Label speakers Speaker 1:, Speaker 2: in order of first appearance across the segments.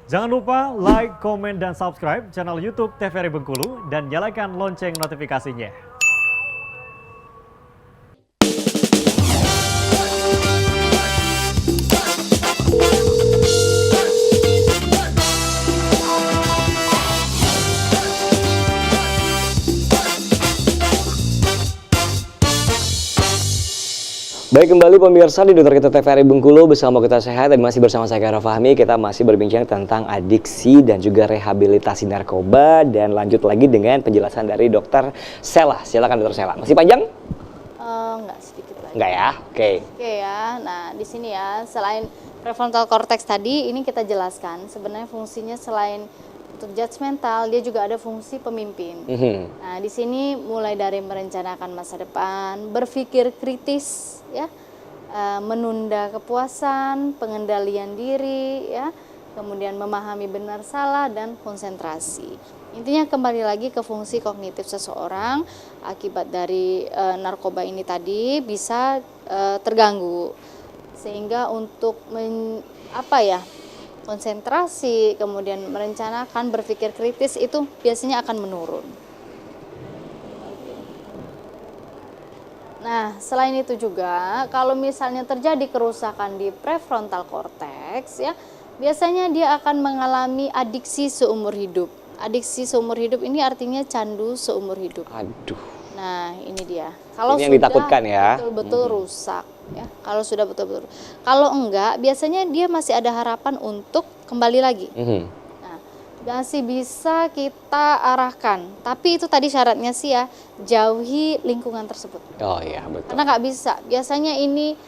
Speaker 1: Jangan lupa like, komen, dan subscribe channel YouTube TVRI Bengkulu dan nyalakan lonceng notifikasinya.
Speaker 2: Baik, kembali pemirsa di Dokter Kita TVRI Bengkulu bersama Kita Sehat dan masih bersama saya Kara Fahmi. Kita masih berbincang tentang adiksi dan juga rehabilitasi narkoba dan lanjut lagi dengan penjelasan dari Dokter Sela. Silakan Dokter Sela. Masih panjang?
Speaker 3: Enggak, sedikit lagi.
Speaker 2: Enggak ya? Oke.
Speaker 3: Oke ya. Nah, di sini ya, selain prefrontal cortex tadi, ini kita jelaskan sebenarnya fungsinya selain untuk judgmental, dia juga ada fungsi pemimpin. Nah, di sini mulai dari merencanakan masa depan, berpikir kritis, ya, menunda kepuasan, pengendalian diri, ya, kemudian memahami benar salah dan konsentrasi. Intinya kembali lagi ke fungsi kognitif seseorang akibat dari narkoba ini tadi bisa terganggu, sehingga untuk konsentrasi, kemudian merencanakan, berpikir kritis itu biasanya akan menurun. Nah, selain itu juga kalau misalnya terjadi kerusakan di prefrontal cortex ya, biasanya dia akan mengalami adiksi seumur hidup. Adiksi seumur hidup ini artinya candu seumur hidup.
Speaker 2: Aduh.
Speaker 3: Nah, ini dia. Kalau
Speaker 2: ini yang
Speaker 3: sudah
Speaker 2: ditakutkan ya.
Speaker 3: Betul-betul rusak ya. Kalau sudah betul-betul. Kalau enggak, biasanya dia masih ada harapan untuk kembali lagi. Nah, masih bisa kita arahkan. Tapi itu tadi syaratnya sih ya, jauhi lingkungan tersebut.
Speaker 2: Oh iya, betul.
Speaker 3: Karena nggak bisa. Biasanya ini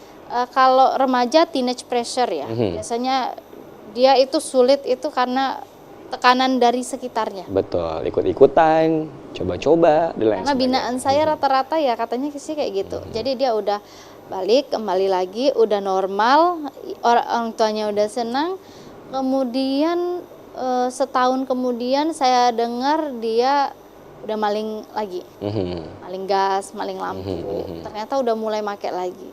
Speaker 3: kalau remaja teenage pressure ya. Biasanya dia itu sulit itu karena tekanan dari sekitarnya.
Speaker 2: Betul, ikut-ikutan, coba-coba, dan lain
Speaker 3: Karena binaan saya rata-rata ya katanya sih kayak gitu. Jadi dia udah balik, kembali lagi, udah normal, orang tuanya udah senang. Kemudian setahun kemudian saya dengar dia udah maling lagi. Maling gas, maling lampu. Ternyata udah mulai make lagi.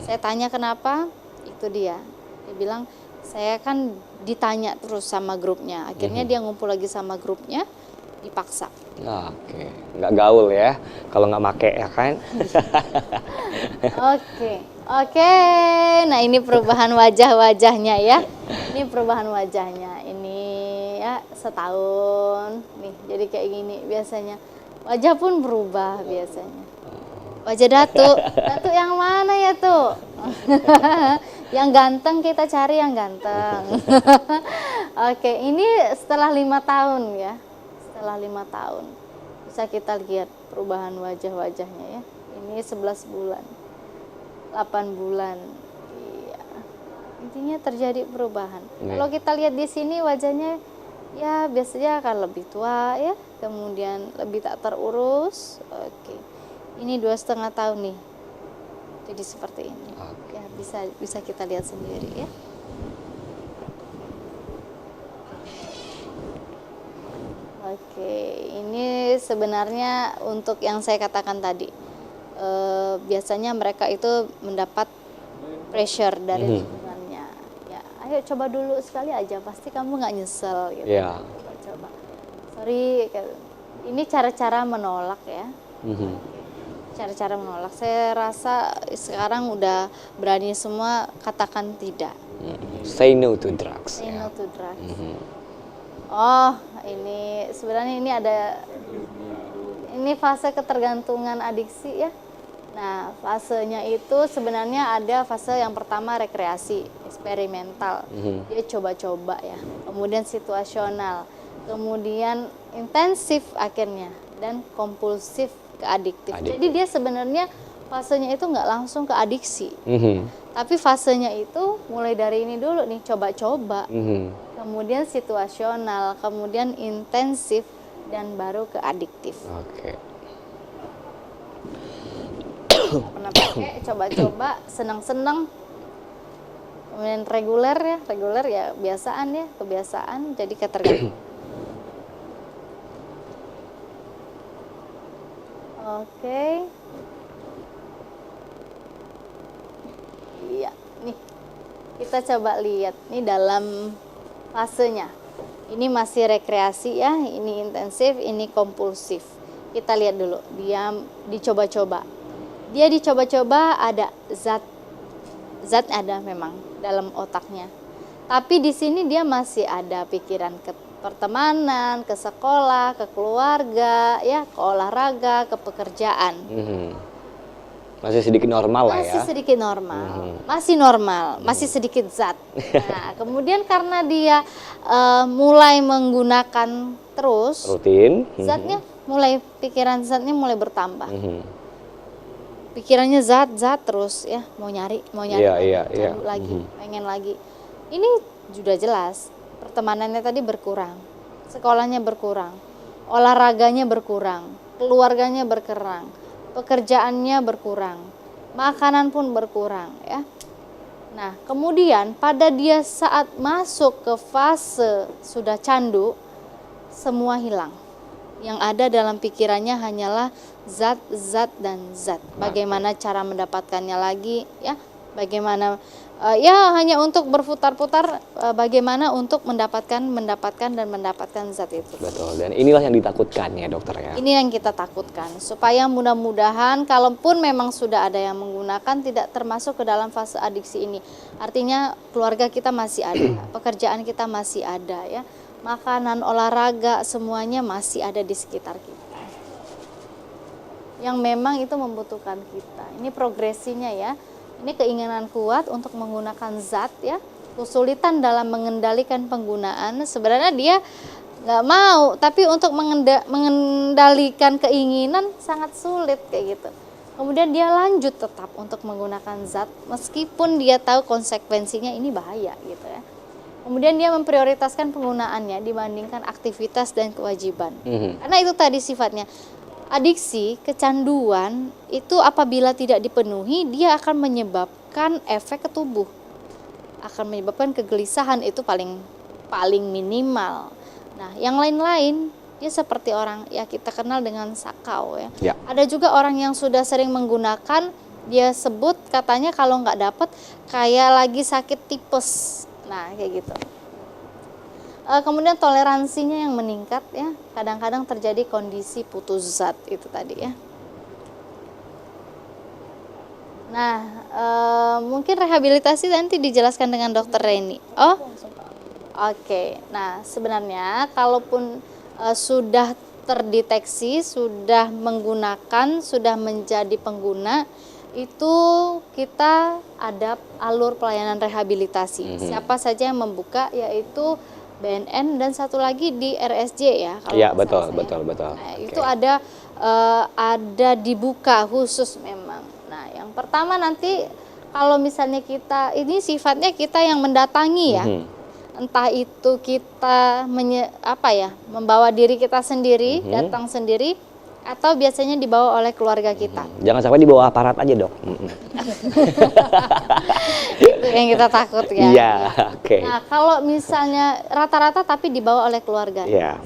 Speaker 3: Saya tanya kenapa, itu dia. Dia bilang, saya kan ditanya terus sama grupnya. Akhirnya dia ngumpul lagi sama grupnya, dipaksa.
Speaker 2: Oke, nggak gaul ya, kalau nggak make ya kan?
Speaker 3: Oke. Nah ini perubahan wajah-wajahnya ya. Ini perubahan wajahnya. Ini ya setahun. Nih jadi kayak gini biasanya. Wajah pun berubah biasanya. Wajah Datuk. Datuk yang mana ya tuh? Yang ganteng kita cari yang ganteng. Oke, ini setelah 5 tahun ya. Setelah 5 tahun bisa kita lihat perubahan wajah-wajahnya ya. Ini 11 bulan, 8 bulan. Iya. Intinya terjadi perubahan. Kalau kita lihat di sini wajahnya ya biasanya akan lebih tua ya, kemudian lebih tak terurus. Oke. Ini 2,5 tahun nih. Jadi seperti ini. Ya, bisa kita lihat sendiri ya. Oke, ini sebenarnya untuk yang saya katakan tadi. Biasanya mereka itu mendapat pressure dari lingkungannya. Ya, ayo coba dulu sekali aja, pasti kamu nggak nyesel gitu.
Speaker 2: Yeah.
Speaker 3: Coba. Sorry, ini cara-cara menolak ya. Cara-cara menolak. Saya rasa sekarang udah berani semua katakan tidak.
Speaker 2: Say no to drugs.
Speaker 3: Say no to drugs. Oh, ini sebenarnya ini fase ketergantungan adiksi ya. Nah, fasenya itu sebenarnya ada fase yang pertama rekreasi, eksperimental. Dia coba-coba ya. Kemudian situasional. Kemudian intensif akhirnya dan kompulsif ke adiktif. Jadi dia sebenarnya fasenya itu nggak langsung ke adiksi. Tapi fasenya itu mulai dari ini dulu nih, coba-coba. Kemudian situasional, kemudian intensif, dan baru ke adiktif.
Speaker 2: Oke.
Speaker 3: Pernah pakai, coba-coba, senang-senang. Kemudian reguler ya biasaan ya, kebiasaan jadi ketergantungan. Oke. Iya, nih. Kita coba lihat nih dalam fasenya. Ini masih rekreasi ya, ini intensif, ini kompulsif. Kita lihat dulu, dia dicoba-coba. Dia dicoba-coba ada zat ada memang dalam otaknya. Tapi di sini dia masih ada pikiran ke pertemanan, ke sekolah, ke keluarga, ya, ke olahraga, ke pekerjaan.
Speaker 2: Masih sedikit normal lah ya.
Speaker 3: Masih sedikit normal, masih normal, masih sedikit zat. Nah, kemudian karena dia mulai menggunakan terus,
Speaker 2: Rutin.
Speaker 3: zatnya pikiran zatnya mulai bertambah. Pikirannya zat terus ya, mau nyari
Speaker 2: Iya.
Speaker 3: lagi, pengen lagi. Ini sudah jelas, pertemanannya tadi berkurang, sekolahnya berkurang, olahraganya berkurang, keluarganya berkurang, pekerjaannya berkurang, makanan pun berkurang ya. Nah, kemudian pada dia saat masuk ke fase sudah candu, semua hilang. Yang ada dalam pikirannya hanyalah zat. Bagaimana cara mendapatkannya lagi ya? Bagaimana ya hanya untuk berputar-putar bagaimana untuk mendapatkan zat itu.
Speaker 2: Betul. Dan inilah yang ditakutkan ya dokter ya.
Speaker 3: Ini yang kita takutkan, supaya mudah-mudahan kalaupun memang sudah ada yang menggunakan tidak termasuk ke dalam fase adiksi ini. Artinya keluarga kita masih ada, pekerjaan kita masih ada ya. Makanan, olahraga, semuanya masih ada di sekitar kita. Yang memang itu membutuhkan kita. Ini progresinya ya. Ini keinginan kuat untuk menggunakan zat ya. Kesulitan dalam mengendalikan penggunaan. Sebenarnya dia nggak mau, tapi untuk mengendalikan keinginan sangat sulit kayak gitu. Kemudian dia lanjut tetap untuk menggunakan zat meskipun dia tahu konsekuensinya ini bahaya gitu ya. Kemudian dia memprioritaskan penggunaannya dibandingkan aktivitas dan kewajiban. Karena itu tadi sifatnya. Adiksi, kecanduan itu apabila tidak dipenuhi dia akan menyebabkan efek ke tubuh. Akan menyebabkan kegelisahan itu paling minimal. Nah, yang lain-lain dia seperti orang ya kita kenal dengan sakau ya. Ada juga orang yang sudah sering menggunakan, dia sebut katanya kalau nggak dapat kayak lagi sakit tipes. Nah, kayak gitu. Kemudian toleransinya yang meningkat ya. Kadang-kadang terjadi kondisi putus zat itu tadi ya. Nah, mungkin rehabilitasi nanti dijelaskan dengan Dokter Reni. Oh, oke. Nah, sebenarnya kalaupun sudah terdeteksi, sudah menggunakan, sudah menjadi pengguna, itu kita ada alur pelayanan rehabilitasi. Siapa saja yang membuka, yaitu BNN dan satu lagi di RSJ ya.
Speaker 2: Iya betul.
Speaker 3: Nah, itu ada dibuka khusus memang. Nah, yang pertama nanti kalau misalnya kita ini sifatnya kita yang mendatangi ya. Entah itu kita membawa diri kita sendiri, datang sendiri, atau biasanya dibawa oleh keluarga kita.
Speaker 2: Jangan sampai dibawa aparat aja dok.
Speaker 3: Itu yang kita takut ya.
Speaker 2: Iya, oke.
Speaker 3: Nah, kalau misalnya rata-rata tapi dibawa oleh keluarga.
Speaker 2: Iya.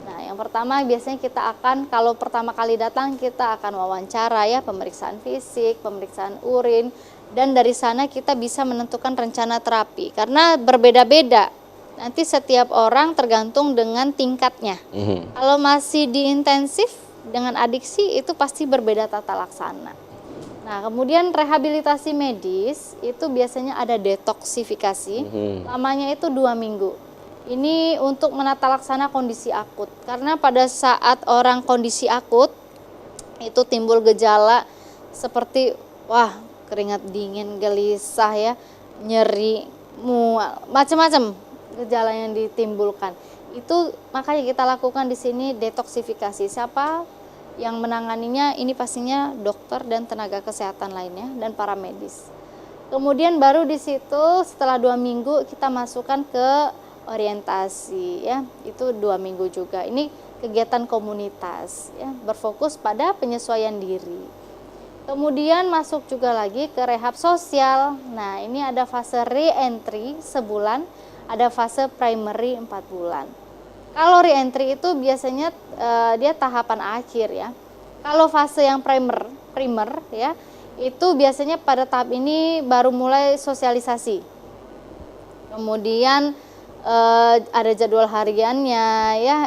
Speaker 3: Nah, yang pertama biasanya kita akan, kalau pertama kali datang kita akan wawancara ya, pemeriksaan fisik, pemeriksaan urin, dan dari sana kita bisa menentukan rencana terapi. Karena berbeda-beda. Nanti setiap orang tergantung dengan tingkatnya. Kalau masih di intensif dengan adiksi itu pasti berbeda tata laksana. Nah, kemudian rehabilitasi medis itu biasanya ada detoksifikasi, lamanya itu 2 minggu. Ini untuk menata laksana kondisi akut. Karena pada saat orang kondisi akut itu timbul gejala seperti keringat dingin, gelisah ya, nyeri, mual, macam-macam gejala yang ditimbulkan. Itu makanya kita lakukan di sini detoksifikasi. Siapa yang menanganinya? Ini pastinya dokter dan tenaga kesehatan lainnya dan para medis. Kemudian baru di situ setelah 2 minggu kita masukkan ke orientasi ya. Itu 2 minggu juga. Ini kegiatan komunitas ya, berfokus pada penyesuaian diri. Kemudian masuk juga lagi ke rehab sosial. Nah, ini ada fase re-entry sebulan, ada fase primary 4 bulan. Kalau re-entry itu biasanya dia tahapan akhir ya. Kalau fase yang primer ya, itu biasanya pada tahap ini baru mulai sosialisasi. Kemudian ada jadwal hariannya ya.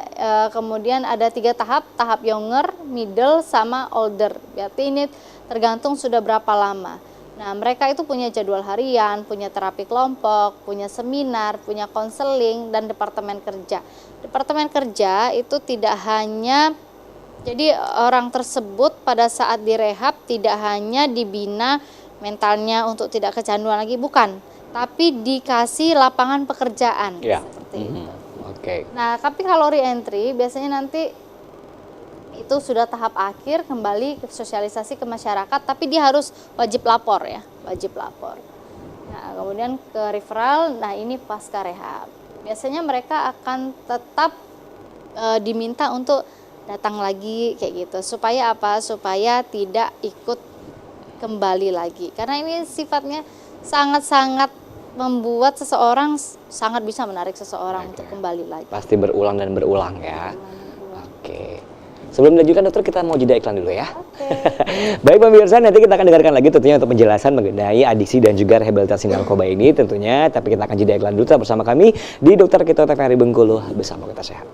Speaker 3: Kemudian ada 3 tahap younger, middle, sama older. Berarti ini tergantung sudah berapa lama. Nah, mereka itu punya jadwal harian, punya terapi kelompok, punya seminar, punya konseling, dan departemen kerja. Departemen kerja itu tidak hanya, jadi orang tersebut pada saat direhab tidak hanya dibina mentalnya untuk tidak kecanduan lagi, bukan. Tapi dikasih lapangan pekerjaan, seperti itu.
Speaker 2: Oke.
Speaker 3: Nah, tapi kalau re-entry biasanya nanti itu sudah tahap akhir, kembali ke sosialisasi ke masyarakat, tapi dia harus wajib lapor ya, wajib lapor. Nah, kemudian ke referral, nah ini pasca rehab. Biasanya mereka akan tetap diminta untuk datang lagi kayak gitu. Supaya apa? Supaya tidak ikut kembali lagi. Karena ini sifatnya sangat-sangat membuat seseorang, sangat bisa menarik seseorang untuk kembali lagi.
Speaker 2: Pasti berulang dan berulang ya. Oke. Sebelum dilanjutkan dokter, kita mau jeda iklan dulu ya. Baik pemirsa, nanti kita akan dengarkan lagi tentunya untuk penjelasan mengenai adiksi dan juga rehabilitasi narkoba ini tentunya. Tapi kita akan jeda iklan dulu, tetap bersama kami di Dokter Kita TVRI Bengkulu, bersama Kita Sehat.